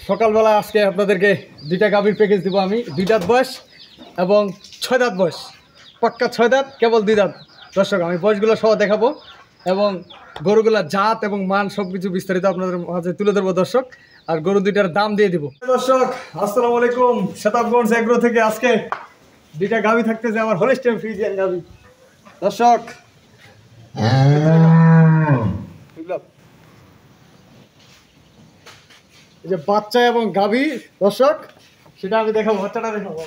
সকালবেলা আজকে আপনাদেরকে দুইটা গাভীর প্যাকেজ দিব আমি। 2 দাঁত বয়স এবং 6 দাঁত বয়স, পাক্কা 6 দাঁত, কেবল 2 দাঁত। দর্শক আমি বয়সগুলো সহ দেখাবো এবং গরুগুলার জাত এবং মান সব কিছু বিস্তারিত আপনাদের মাঝে তুলে ধরবো দর্শক। আর গরু দুইটার দাম দিয়ে দিব। দর্শক আসসালামু আলাইকুম, শতাবগঞ্জ এগ্রো থেকে আজকে দুইটা গাভী থাকতেছে আমার হলিস্টিয়ান ফ্রিজিয়ান গাভী। দর্শক এই যে বাচ্চা এবং গাভী দর্শক, সেটা আমি দেখাবো, বাচ্চাটা দেখাবো।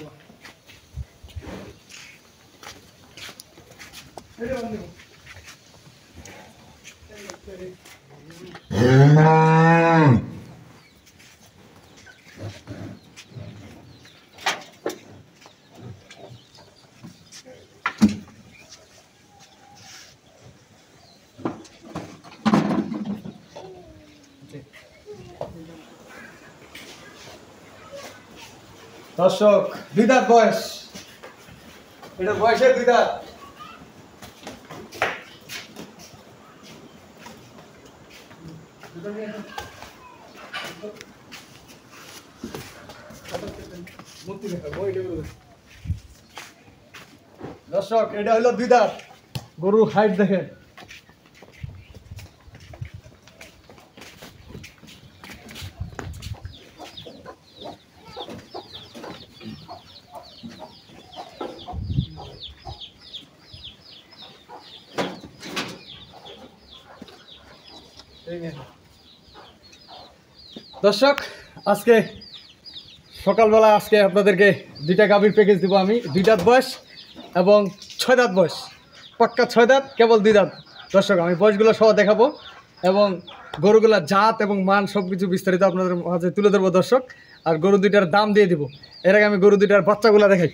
দর্শক 2 দাঁত বয়স, এটা বয়সের 2 দাঁত। দর্শক এটা হলো 2 দাঁত। গরুর হাইট দেখেন, দর্শক আজকে সকালবেলা আজকে আপনাদেরকে দুইটা গাভীর প্যাকেজ দিব আমি। 2 দাঁত বয়স এবং 6 দাঁত বয়স, পাক্কা 6 দাঁত, কেবল 2 দাঁত। দর্শক আমি বয়সগুলো সহ দেখাবো এবং গরুগুলার জাত এবং মান সব কিছু বিস্তারিত আপনাদের মাঝে তুলে ধরবো দর্শক। আর গরু দুইটার দাম দিয়ে দিব। এর আগে আমি গরু দুইটার বাচ্চাগুলো দেখাই।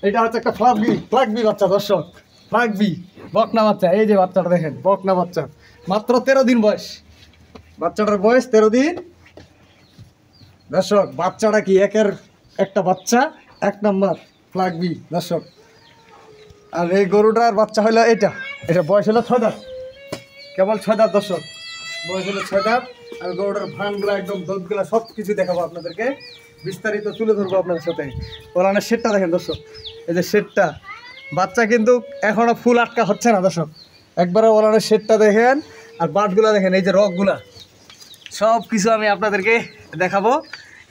এটা হচ্ছে একটা ফ্লাগবি বাচ্চা দর্শক, ফ্লাগবি বকনা বাচ্চা। এই যে বাচ্চাটা দেখেন, বকনা বাচ্চা, মাত্র 13 দিন বয়স। বাচ্চাটার বয়স 13 দিন। দর্শক বাচ্চাটা কি একের একটা বাচ্চা, 1 নম্বর ফ্লাগবি দর্শক। আর এই গরুটার বাচ্চা হলো এটা বয়স হলো 6 দাঁত, কেবল 6 দাঁত দর্শক, বয়স হলো 6 দাঁত। আর গরুটার ফানগুলো একদম দুধগুলো সব কিছু দেখাবো আপনাদেরকে, বিস্তারিত তুলে ধরবো আপনাদের সাথে। ওলানের শেডটা দেখেন দর্শক, এই যে শেডটা, বাচ্চা কিন্তু এখনও ফুল আটকা হচ্ছে না দর্শক। একবারে ওলানের শেডটা দেখেন, আর বাটগুলো দেখেন, এই যে রকগুলা, সব কিছু আমি আপনাদেরকে দেখাবো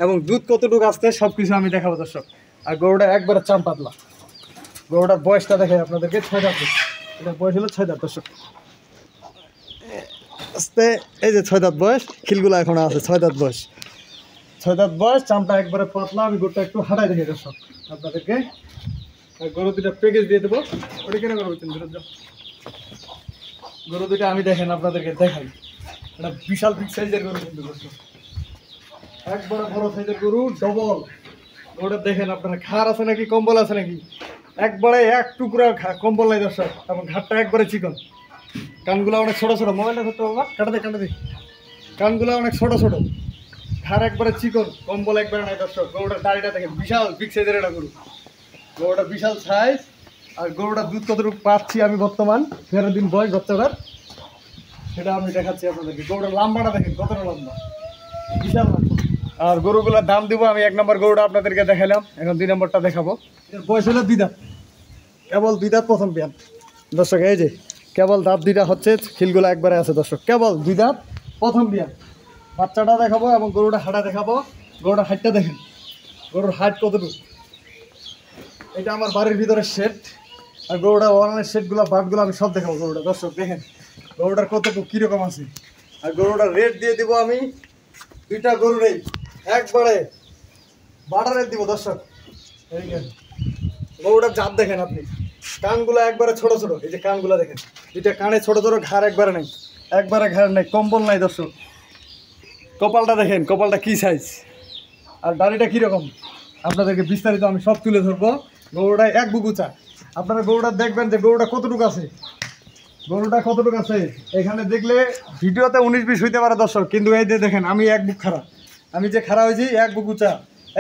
এবং দুধ কতটুকু আসতে সব কিছু আমি দেখাবো দর্শক। আর গরুটা একবারে চাম পাতলা। গরুটার বয়সটা দেখে আপনাদেরকে 6 দাঁত, এটা বয়স হলো 6 দাঁত দর্শক। আস্তে এই যে 6 দাঁত বয়স, খিলগুলো এখন আছে 6 দাঁত বয়স। 6 দাঁত বয়স, চামটা একবারে পাতলা। আমি গরুটা একটু হাঁটাই দেখি দর্শক আপনাদেরকে। গরু দুটা প্যাকেজ দিয়ে দেবো। ওটা কেন গরু গরু দুটা আমি দেখেন আপনাদেরকে দেখাই। এটা বিশাল বিগ সাইজের গরু কিন্তু দর্শক, একবারে বড় সাইজের গরু, ডবল। গরুটা দেখেন আপনারা, খাড় আছে নাকি কম্বল আছে নাকি, একবারে এক টুকরা কম্বল নাই দর্শক। এবং ঘাটটা একবারে চিকন, কানগুলো অনেক ছোটো ছোটো। মোবাইলটা ধরতে বাবা, কাটাতে কানগুলো অনেক ছোটো ছোটো, ঘাড় একবারে চিকন, কম্বল একবারে নাই দর্শক। গরুটার দাড়িটা দেখেন, বিশাল বিগ সাইজের একটা গরু। গরুটা বিশাল সাইজ। আর গরুটার দুধ কতটুকু পাচ্ছি আমি বর্তমান, 13 দিন বয়স বাচ্চাটার, সেটা আমি দেখাচ্ছি আপনাদেরকে। গরুটার লম্বাটা দেখেন কতটা লম্বা, বিশাল লম্বা। আর গরুগুলোর দাম দিব আমি। 1 নম্বর গরুটা আপনাদেরকে দেখালাম, এখন 2 নম্বরটা দেখাবো। এর বয়স হলো 2 দাঁত, কেবল 2 দাঁত, প্রথম বিয়ান দর্শক। এই যে কেবল দাঁত 2টা হচ্ছে, খিলগুলো একবারে আছে দর্শক, কেবল 2 দাঁত, প্রথম বিয়ান। বাচ্চাটা দেখাবো এবং গরুটা হাঁটা দেখাবো। গরুটার হাইটটা দেখেন, গরুর হাইট কতটুকু। এটা আমার বাড়ির ভিতরে শেড। আর গরুটা ওয়ানের শেডগুলো, বাটগুলো আমি সব দেখাবো। গরুটা দর্শক দেখেন, গরুটার কতটুকু কীরকম আছে। আর গরুটার রেট দিয়ে দিব আমি, 2টা গরুরেই একবারে বাটা রেট দিব দর্শক। এই গরুটার জাত দেখেন আপনি, কানগুলো একবারে ছোটো ছোটো। এই যে কানগুলো দেখেন, 2টা কানে ছোটো ছোটো, ঘাড় একবারে নেই, একবারে ঘাড় নেই, কম্বল নাই দর্শক। কপালটা দেখেন, কপালটা কী সাইজ, আর দাড়িটা কীরকম, আপনাদেরকে বিস্তারিত আমি সব তুলে ধরবো। গরুটায় 1 বুক উঁচা। আপনারা গরুটা দেখবেন যে গরুটা কতটুকু আছে, গরুটা কতটুকু আছে। এখানে দেখলে ভিডিওতে 19-20 হইতে পারে দর্শক, কিন্তু এই যে দেখেন আমি 1 বুক খাড়া, আমি যে খাড়া হয়েছি 1 বুক উঁচা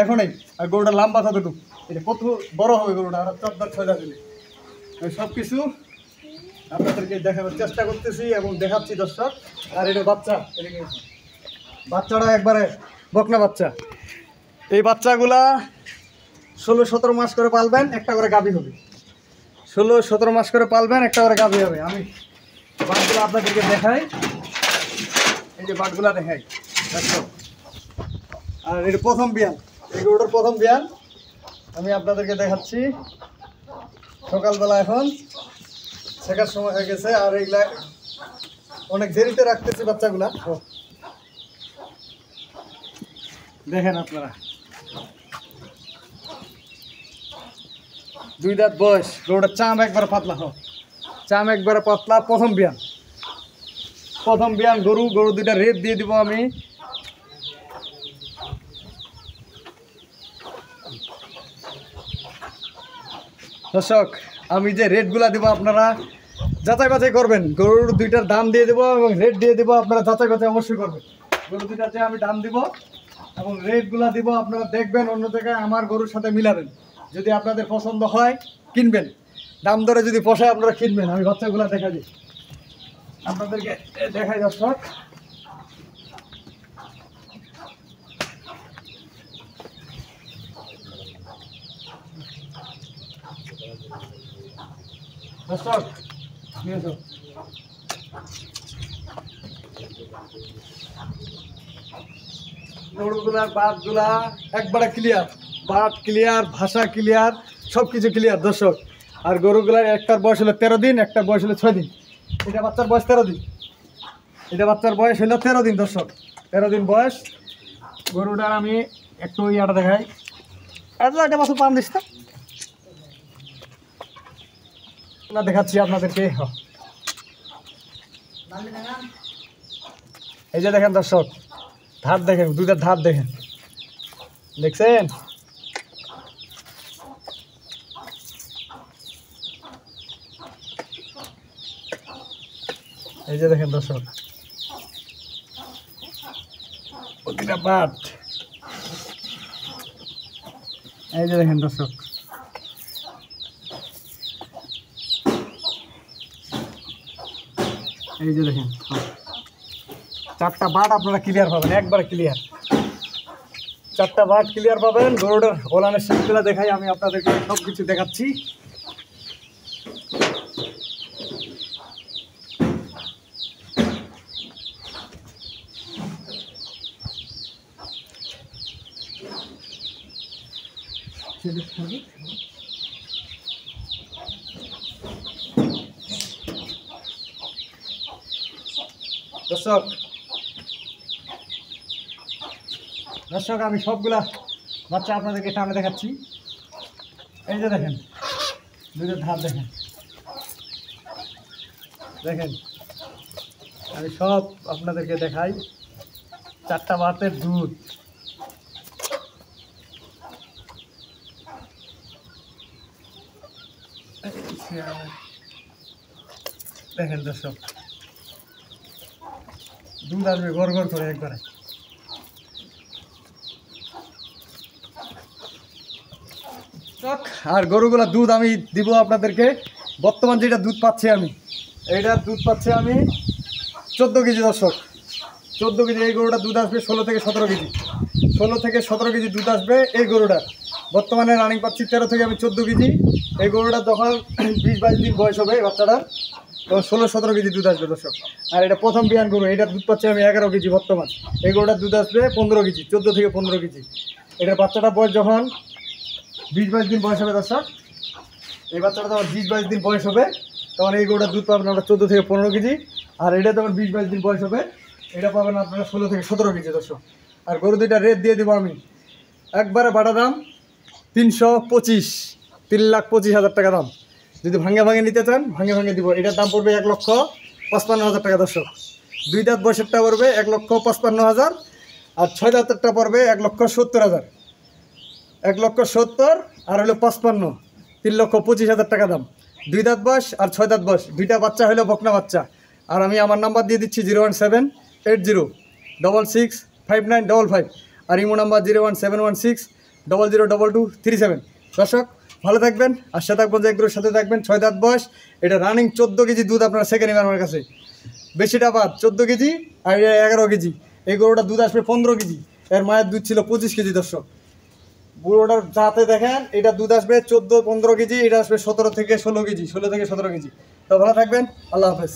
এখনই। আর গরুটা লম্বা কতটুকু, এটা কত বড় হবে গরুটা, আর 4 দাঁত 6 দাঁত দিলে। সব কিছু আপনাদেরকে দেখানোর চেষ্টা করতেছি এবং দেখাচ্ছি দর্শক। আর এটা বাচ্চা, বাচ্চাটা একবারে বকনা বাচ্চা। এই বাচ্চাগুলা 16-17 মাস করে পালবেন, একটা করে গাভী হবে। 16-17 মাস করে পালবেন, একটা করে গাভী হবে। আমি বাটগুলো আপনাদেরকে দেখাই, এই যে বাটগুলা দেখাই। আর এটা প্রথম বিয়ান, এই গরুটার প্রথম বিয়ান আমি আপনাদেরকে দেখাচ্ছি। সকালবেলা এখন শেখার সময় হয়ে গেছে, আর এইগুলা অনেক দেরিতে রাখতেছি বাচ্চাগুলা। দেখেন আপনারা, 2 দাঁত বয়স, গরুটার চাম একবার পাতলা, চাম একবারে পাতলা। প্রথম বিয়ান গরু 2টা রেট দিয়ে দিব আমি। দর্শক, আমি যে রেটগুলা দিব আপনারা যাচাই বাছাই করবেন। গরুর 2টার দাম দিয়ে দেবো এবং রেট দিয়ে দেবো, আপনারা যাচাই বাছাই অবশ্যই করবেন। গরু 2টাতে আমি দাম দিব এবং রেটগুলা দিব, আপনারা দেখবেন অন্য জায়গায় আমার গরুর সাথে মিলাবেন। যদি আপনাদের পছন্দ হয় কিনবেন, দাম দরে যদি পোষায় আপনারা কিনবেন। আমি বাচ্চাগুলা দেখাই দিই আপনাদেরকে, দেখাই দর্শক। দর্শক নিয়ে যাও। গরুগুলার বাটগুলা একবারে ক্লিয়ার, বাট ক্লিয়ার, ভাষা ক্লিয়ার, সব কিছু ক্লিয়ার দর্শক। আর গরুগুলার একটার বয়স হলো 13 দিন, একটার বয়স হলো 6 দিন। এটা বাচ্চার বয়স 13 দিন, এটা বাচ্চার বয়স হলো 13 দিন দর্শক, 13 দিন বয়স গরুটার। আমি একটু ইয়াটা দেখাই, একটা বছর পান দিস না, দেখাচ্ছি আপনাদেরকে। এই যে দেখেন দর্শক, ধার দেখেন, 2টার ধার দেখেন, দেখছেন? এই যে দেখেন দর্শক, প্রতিটা বাট। এই যে দেখেন দর্শক, এই যে দেখেন 4টা বাট আপনারা ক্লিয়ার পাবেন, একবারে ক্লিয়ার 4টা বাট ক্লিয়ার পাবেন। গরুটার ওলানের শেপগুলো দেখাই আমি আপনাদেরকে, সব কিছু দেখাচ্ছি। দর্শক আমি সবগুলা বাচ্চা আপনাদেরকে টানে দেখাচ্ছি। এই যে দেখেন, 2টার ধার দেখেন, দেখেন আমি সব আপনাদেরকে দেখাই। 4টা বাতের দুধ, দেখেন দর্শক, দুধ আসবে গড় গড় করে একবারে। আর গরুগুলা দুধ আমি দিব আপনাদেরকে। বর্তমান যেটা দুধ পাচ্ছি আমি, এইটার দুধ পাচ্ছি আমি 14 কেজি দর্শক, 14 কেজি। এই গরুটা দুধ আসবে 16 থেকে 17 কেজি, 16 থেকে 17 কেজি দুধ আসবে এই গরুটা। বর্তমানে রানিং পাচ্ছি 13 থেকে আমি 14 কেজি। এই গরুটা যখন 20-22 দিন বয়স হবে বাচ্চাটার, তখন 16-17 কেজি দুধ আসবে দর্শক। আর এটা প্রথম বিয়ান গরু, এটার দুধ পাচ্ছি আমি 11 কেজি বর্তমান। এই গরুটার দুধ আসবে 15 কেজি, 14 থেকে 15 কেজি। এটার বাচ্চাটার বয়স যখন 20-22 দিন বয়স হবে দর্শক, এই বাচ্চাটা যখন 20-22 দিন বয়স হবে, তখন এই গরুটার দুধ পাবেন আমরা 14 থেকে 15 কেজি। আর এটা যখন 20-22 দিন বয়স হবে, এটা পাবেন আপনারা 16 থেকে 17 কেজি দর্শক। আর গরু 2টা রেট দিয়ে দেবো আমি, একবারে বাটা দাম 325, 3,25,000 টাকা দাম। যদি ভাঙে ভাঙে নিতে চান, ভাঙে ভাঙে দিব। এটার দাম পড়বে 1,55,000 টাকা দর্শক। 2 দাঁত বয়সেরটা পড়বে 1,55,000, আর 6 দাঁতেরটা পড়বে 1,70,000। 1,70,000 আর হলো 55, 3,25,000 টাকা দাম। 2 দাঁত বয়স আর 6 দাঁত বয়স, 2টা বাচ্চা হলো বকনা বাচ্চা। আর আমি আমার নাম্বার দিয়ে দিচ্ছি 01780665955, আর ইমো নাম্বার 01716002237। দর্শক ভালো থাকবেন, আর সাথে থাকবেন, একগুলোর সাথে থাকবেন। 6 দাঁত বয়স, এটা রানিং 14 কেজি দুধ আপনারা সেকেন্ড নেবেন আমার কাছে। বেশিটা বাদ 14 কেজি, আর 11 কেজি। এই গরুটার দুধ আসবে 15 কেজি, এর মায়ের দুধ ছিল 25 কেজি দর্শক। বুড়োটার যাতে দেখেন এটা দুধ আসবে 14-15 কেজি, এটা আসবে 17 থেকে 16 কেজি, 16 থেকে 17 কেজি। তো ভালো থাকবেন, আল্লাহ হাফেজ।